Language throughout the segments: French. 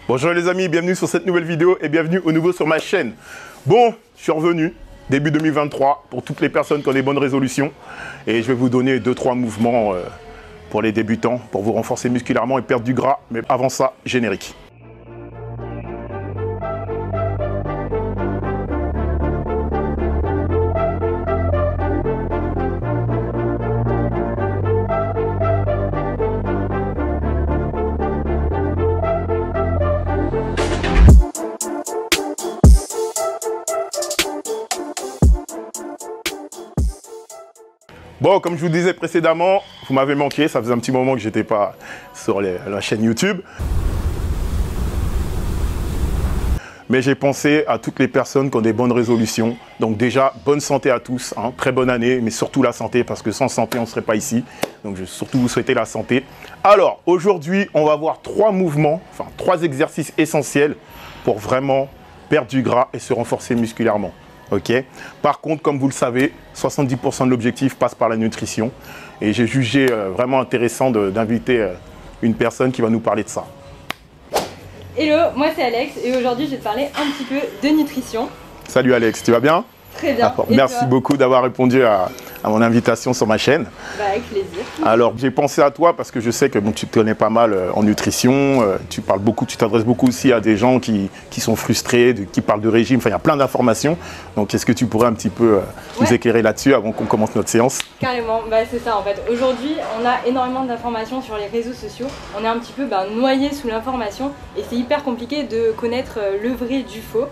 Bonjour les amis, bienvenue sur cette nouvelle vidéo et bienvenue au nouveau sur ma chaîne. Bon, je suis revenu début 2023 pour toutes les personnes qui ont des bonnes résolutions et je vais vous donner 2-3 mouvements pour les débutants pour vous renforcer musculairement et perdre du gras. Mais avant ça, générique. Bon, comme je vous disais précédemment, vous m'avez manqué, ça faisait un petit moment que j'étais pas sur la chaîne YouTube. Mais j'ai pensé à toutes les personnes qui ont des bonnes résolutions. Donc déjà, bonne santé à tous, hein, très bonne année, mais surtout la santé, parce que sans santé, on ne serait pas ici. Donc je vais surtout vous souhaiter la santé. Alors, aujourd'hui, on va voir 3 mouvements, enfin 3 exercices essentiels pour vraiment perdre du gras et se renforcer musculairement. Ok. Par contre, comme vous le savez, 70% de l'objectif passe par la nutrition. Et j'ai jugé vraiment intéressant d'inviter une personne qui va nous parler de ça. Hello, moi c'est Alex et aujourd'hui je vais te parler un petit peu de nutrition. Salut Alex, tu vas bien? Très bien. Merci beaucoup d'avoir répondu à mon invitation sur ma chaîne. Bah, avec plaisir. Alors j'ai pensé à toi parce que je sais que bon, tu te connais pas mal en nutrition, tu parles beaucoup, tu t'adresses beaucoup aussi à des gens qui sont frustrés, qui parlent de régime, enfin il y a plein d'informations. Donc est-ce que tu pourrais un petit peu nous éclairer là-dessus avant qu'on commence notre séance? Carrément, bah, c'est ça en fait. Aujourd'hui on a énormément d'informations sur les réseaux sociaux, on est un petit peu noyé sous l'information et c'est hyper compliqué de connaître le vrai du faux.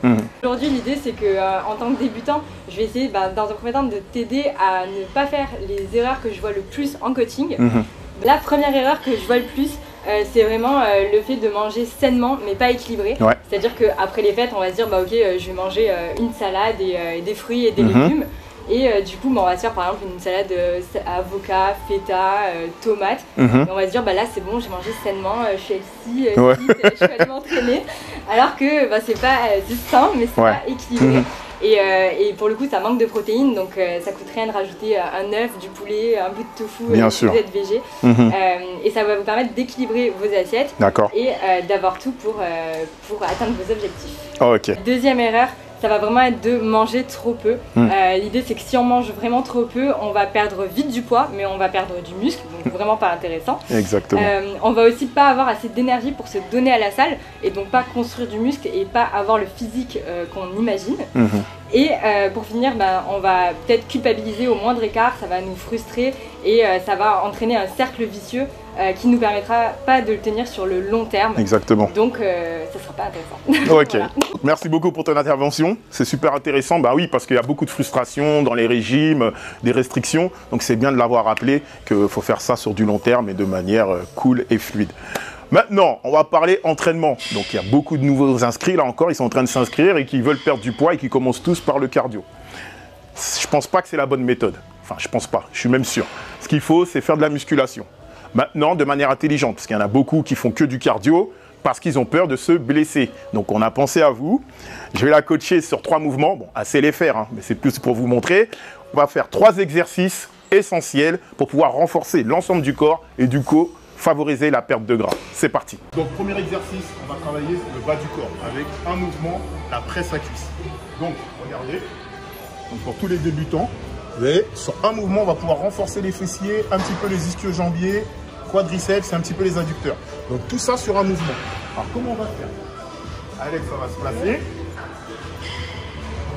Aujourd'hui l'idée c'est que en tant que débutant, je vais essayer dans un premier temps de t'aider à ne pas faire les erreurs que je vois le plus en coaching. La première erreur que je vois le plus, c'est vraiment le fait de manger sainement mais pas équilibré. C'est-à-dire qu'après les fêtes, on va se dire bah ok, je vais manger une salade et des fruits et des légumes. Et du coup, on va se faire par exemple une salade avocat, feta, tomate. Et on va se dire bah là c'est bon, j'ai mangé sainement, je suis healthy, je suis allée m'entraîner. Alors que c'est pas sain, mais c'est pas équilibré. Et pour le coup, ça manque de protéines, donc ça coûte rien de rajouter un œuf, du poulet, un bout de tofu, si vous êtes végé. Et ça va vous permettre d'équilibrer vos assiettes et d'avoir tout pour atteindre vos objectifs. Deuxième erreur, ça va vraiment être de manger trop peu. L'idée c'est que si on mange vraiment trop peu, on va perdre vite du poids, mais on va perdre du muscle, donc vraiment pas intéressant. Exactement. On va aussi pas avoir assez d'énergie pour se donner à la salle, et donc pas construire du muscle et pas avoir le physique qu'on imagine. Et pour finir, on va peut-être culpabiliser au moindre écart, ça va nous frustrer et ça va entraîner un cercle vicieux qui ne nous permettra pas de le tenir sur le long terme. Exactement. Donc ça ne sera pas intéressant. Voilà. Merci beaucoup pour ton intervention, c'est super intéressant. Bah oui, parce qu'il y a beaucoup de frustration dans les régimes, des restrictions, donc c'est bien de l'avoir rappelé qu'il faut faire ça sur du long terme et de manière cool et fluide. Maintenant, on va parler entraînement. Donc il y a beaucoup de nouveaux inscrits, là encore, ils sont en train de s'inscrire et qui veulent perdre du poids et qui commencent tous par le cardio. Je pense pas que c'est la bonne méthode. Enfin, je pense pas, je suis même sûr. Ce qu'il faut, c'est faire de la musculation. Maintenant, de manière intelligente, parce qu'il y en a beaucoup qui font que du cardio parce qu'ils ont peur de se blesser. Donc on a pensé à vous. Je vais la coacher sur 3 mouvements. Bon, assez les faire, hein, mais c'est plus pour vous montrer. On va faire 3 exercices essentiels pour pouvoir renforcer l'ensemble du corps et du coup, favoriser la perte de gras. C'est parti. Donc premier exercice, on va travailler le bas du corps avec un mouvement, la presse à cuisse. Donc regardez, donc, pour tous les débutants, sur un mouvement, on va pouvoir renforcer les fessiers, un petit peu les ischio-jambiers, quadriceps et un petit peu les adducteurs. Donc tout ça sur un mouvement. Alors comment on va faire? Alex, ça va se placer.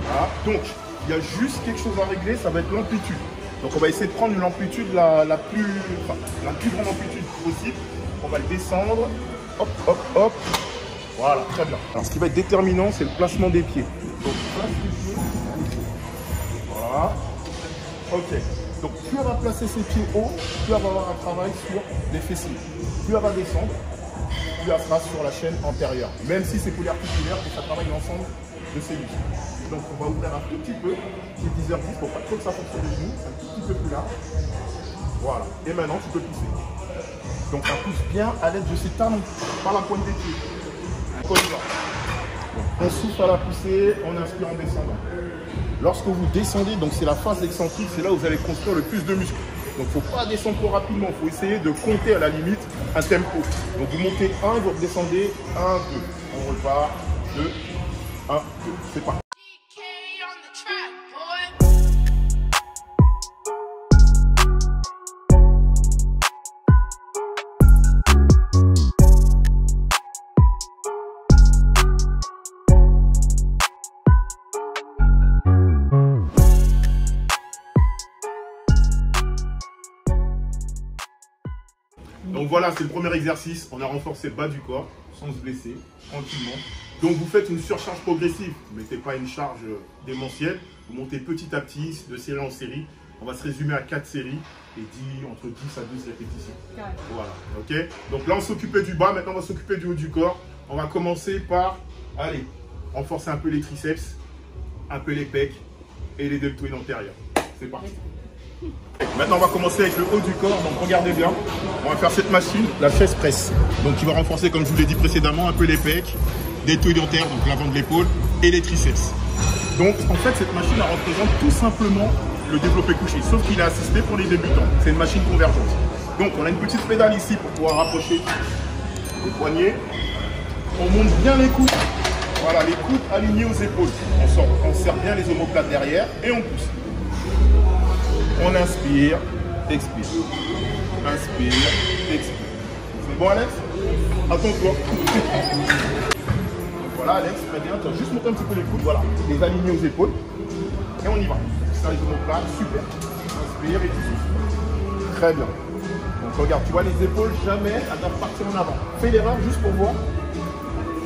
Voilà. Donc il y a juste quelque chose à régler, ça va être l'amplitude. Donc on va essayer de prendre une amplitude la plus grande amplitude possible. On va le descendre. Hop, hop, hop. Voilà, très bien. Alors ce qui va être déterminant, c'est le placement des pieds. Donc place les pieds. Voilà. Ok. Donc plus elle va placer ses pieds haut, plus elle va avoir un travail sur les fessiers. Plus elle va descendre, plus elle sera sur la chaîne antérieure. Même si c'est polyarticulaire, et ça travaille l'ensemble de ses muscles. Donc on va ouvrir un tout petit peu, c'est 10h10 pour pas trop que ça fonce sur les genoux, un tout petit peu plus large. Voilà, et maintenant tu peux pousser. Donc on pousse bien à l'aide de ses talons, par la pointe des pieds. On y va. On souffle à la poussée, on inspire en descendant. Lorsque vous descendez, donc c'est la phase excentrique, c'est là où vous allez construire le plus de muscles. Donc il ne faut pas descendre trop rapidement, il faut essayer de compter à la limite un tempo. Donc vous montez 1, vous redescendez 1, 2. On repart. 2, 1, 2, c'est parti. Donc voilà, c'est le premier exercice. On a renforcé le bas du corps, sans se blesser, tranquillement. Donc vous faites une surcharge progressive. Vous ne mettez pas une charge démentielle. Vous montez petit à petit, de série en série. On va se résumer à 4 séries et entre 10 à 12 répétitions. Voilà, ok. Donc là, on s'occupait du bas. Maintenant, on va s'occuper du haut du corps. On va commencer par, allez, renforcer un peu les triceps, un peu les pecs et les deltoïdes antérieurs. C'est parti. Maintenant, on va commencer avec le haut du corps. Donc, regardez bien. On va faire cette machine, la chaise presse. Donc, qui va renforcer, comme je vous l'ai dit précédemment, un peu les pecs, deltoïdes antérieurs, donc l'avant de l'épaule, et les triceps. Donc, en fait, cette machine, elle représente tout simplement le développé couché, sauf qu'il est assisté pour les débutants. C'est une machine convergente. Donc, on a une petite pédale ici pour pouvoir rapprocher les poignets. On monte bien les coudes. Voilà, les coudes alignés aux épaules. On serre bien les omoplates derrière et on pousse. On inspire, expire. Inspire, expire. C'est bon, Alex? Attends-toi. Voilà, Alex, très bien. Tu vas juste monter un petit peu les coudes. Voilà, les aligner aux épaules. Et on y va. Ça, les omoplates, super. Inspire et tu souffles. Très bien. Donc, regarde, tu vois les épaules, jamais elles doivent partir en avant. Fais l'erreur juste pour voir.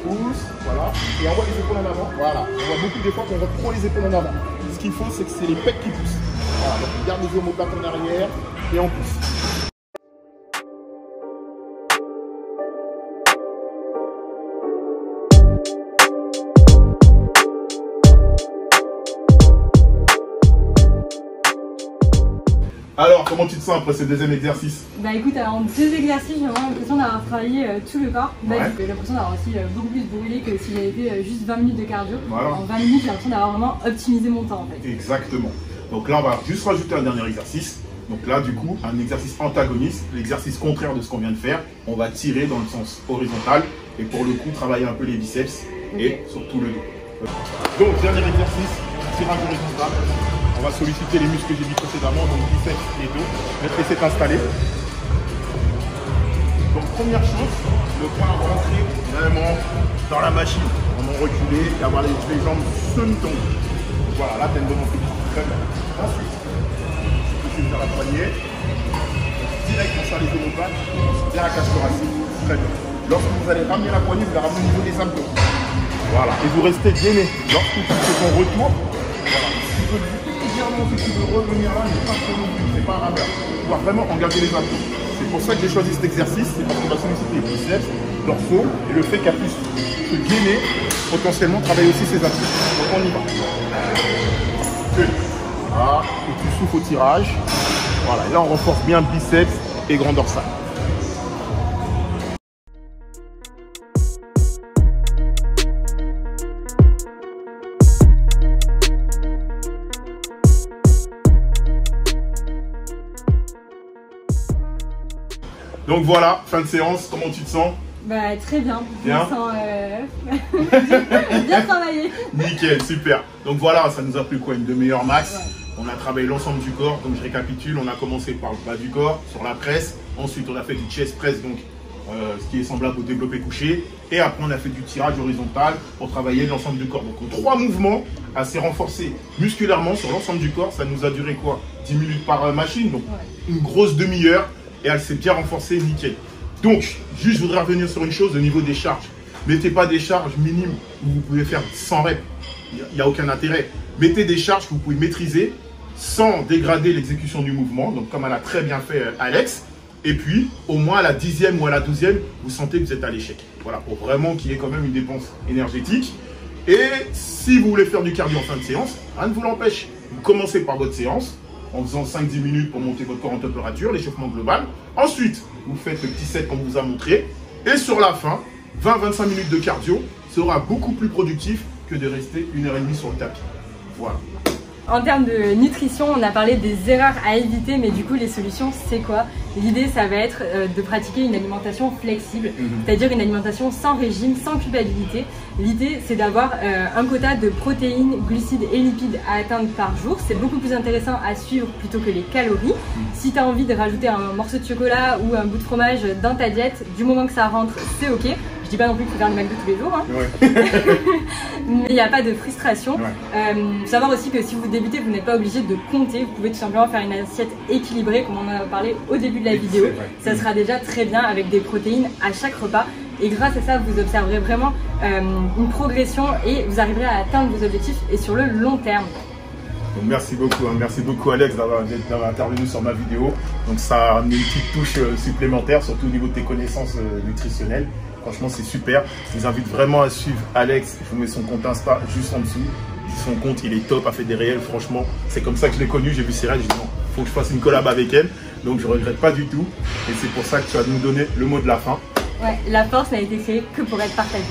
Pousse, voilà. Et envoie les épaules en avant. Voilà. On voit beaucoup des fois qu'on voit trop les épaules en avant. Ce qu'il faut, c'est que c'est les pecs qui poussent. Voilà, donc on garde les omoplates en arrière et on pousse. Alors, comment tu te sens après ce deuxième exercice? Bah écoute, en 2 exercices, j'ai vraiment l'impression d'avoir travaillé tout le corps. Bah, j'ai l'impression d'avoir aussi beaucoup plus brûlé que si j'avais fait juste 20 minutes de cardio. Voilà. En 20 minutes, j'ai l'impression d'avoir vraiment optimisé mon temps en fait. Exactement. Donc là, on va juste rajouter un dernier exercice. Donc là, du coup, un exercice antagoniste, l'exercice contraire de ce qu'on vient de faire. On va tirer dans le sens horizontal et pour le coup, travailler un peu les biceps et surtout le dos. Donc, dernier exercice, tirage horizontal. On va solliciter les muscles que j'ai dit précédemment, donc biceps et dos. Mettre s'est installé. Donc, première chose, le bras rentrer vraiment dans la machine. Vraiment reculer et avoir les jambes semi-tendues. Voilà, là, tu as une bonne amplitude. Très bien. Ensuite, je vais faire la poignée. Direct, on serre les omoplates, bien la cage thoracique. Très bien. Lorsque vous allez ramener la poignée, vous la ramenez au niveau des abdos. Voilà. Et vous restez gainé. Lorsque tu fais ton retour, voilà. Tu peux légèrement, si tu veux revenir là, mais pas trop non plus. C'est pas un rameur. Tu dois vraiment engager les abdos. C'est pour ça que j'ai choisi cet exercice. C'est parce qu'on va solliciter les biceps, dorsaux, et le fait qu'elle puisse se gainer, potentiellement travailler aussi ses abdos. Donc on y va. Voilà, et tu souffles au tirage. Voilà, et là on renforce bien biceps et grand dorsal. Donc voilà, fin de séance, comment tu te sens? Bah très bien, bien. Je me sens bien travaillé. Nickel, super. Donc voilà, ça nous a pris quoi, une demi-heure max. On a travaillé l'ensemble du corps, donc je récapitule, on a commencé par le bas du corps, sur la presse. Ensuite on a fait du chest press, donc ce qui est semblable au développé couché. Et après on a fait du tirage horizontal pour travailler l'ensemble du corps. Donc 3 mouvements assez renforcés musculairement sur l'ensemble du corps. Ça nous a duré quoi, 10 minutes par machine, donc une grosse demi-heure. Et elle s'est bien renforcée, nickel. Donc, juste je voudrais revenir sur une chose au niveau des charges. Mettez pas des charges minimes où vous pouvez faire 100 reps. Il n'y a aucun intérêt. Mettez des charges que vous pouvez maîtriser sans dégrader l'exécution du mouvement. Donc, comme elle a très bien fait Alex. Et puis, au moins à la 10e ou à la 12e, vous sentez que vous êtes à l'échec. Voilà, pour vraiment qu'il y ait quand même une dépense énergétique. Et si vous voulez faire du cardio en fin de séance, rien ne vous l'empêche. Vous commencez par votre séance en faisant 5-10 minutes pour monter votre corps en température, l'échauffement global. Ensuite, vous faites le petit set qu'on vous a montré. Et sur la fin, 20-25 minutes de cardio sera beaucoup plus productif que de rester 1h30 sur le tapis. Voilà. En termes de nutrition, on a parlé des erreurs à éviter, mais du coup les solutions c'est quoi? L'idée ça va être de pratiquer une alimentation flexible, c'est-à-dire une alimentation sans régime, sans culpabilité. L'idée c'est d'avoir un quota de protéines, glucides et lipides à atteindre par jour. C'est beaucoup plus intéressant à suivre plutôt que les calories. Si tu as envie de rajouter un morceau de chocolat ou un bout de fromage dans ta diète, du moment que ça rentre, c'est ok. Je dis pas non plus qu'il faut faire le McDo tous les jours, hein. Mais il n'y a pas de frustration. Faut savoir aussi que si vous débutez, vous n'êtes pas obligé de compter. Vous pouvez tout simplement faire une assiette équilibrée, comme on en a parlé au début de la vidéo. Ça sera déjà très bien avec des protéines à chaque repas. Et grâce à ça, vous observerez vraiment une progression et vous arriverez à atteindre vos objectifs et sur le long terme. Donc, merci beaucoup Alex d'avoir intervenu sur ma vidéo. Donc ça a amené une petite touche supplémentaire, surtout au niveau de tes connaissances nutritionnelles. Franchement c'est super. Je vous invite vraiment à suivre Alex. Je vous mets son compte Insta juste en dessous. Son compte il est top, a fait des réels, franchement. C'est comme ça que je l'ai connu, j'ai vu ses réels, j'ai dit non, faut que je fasse une collab avec elle. Donc je regrette pas du tout. Et c'est pour ça que tu vas nous donner le mot de la fin. Ouais, la force n'a été créée que pour être partagée.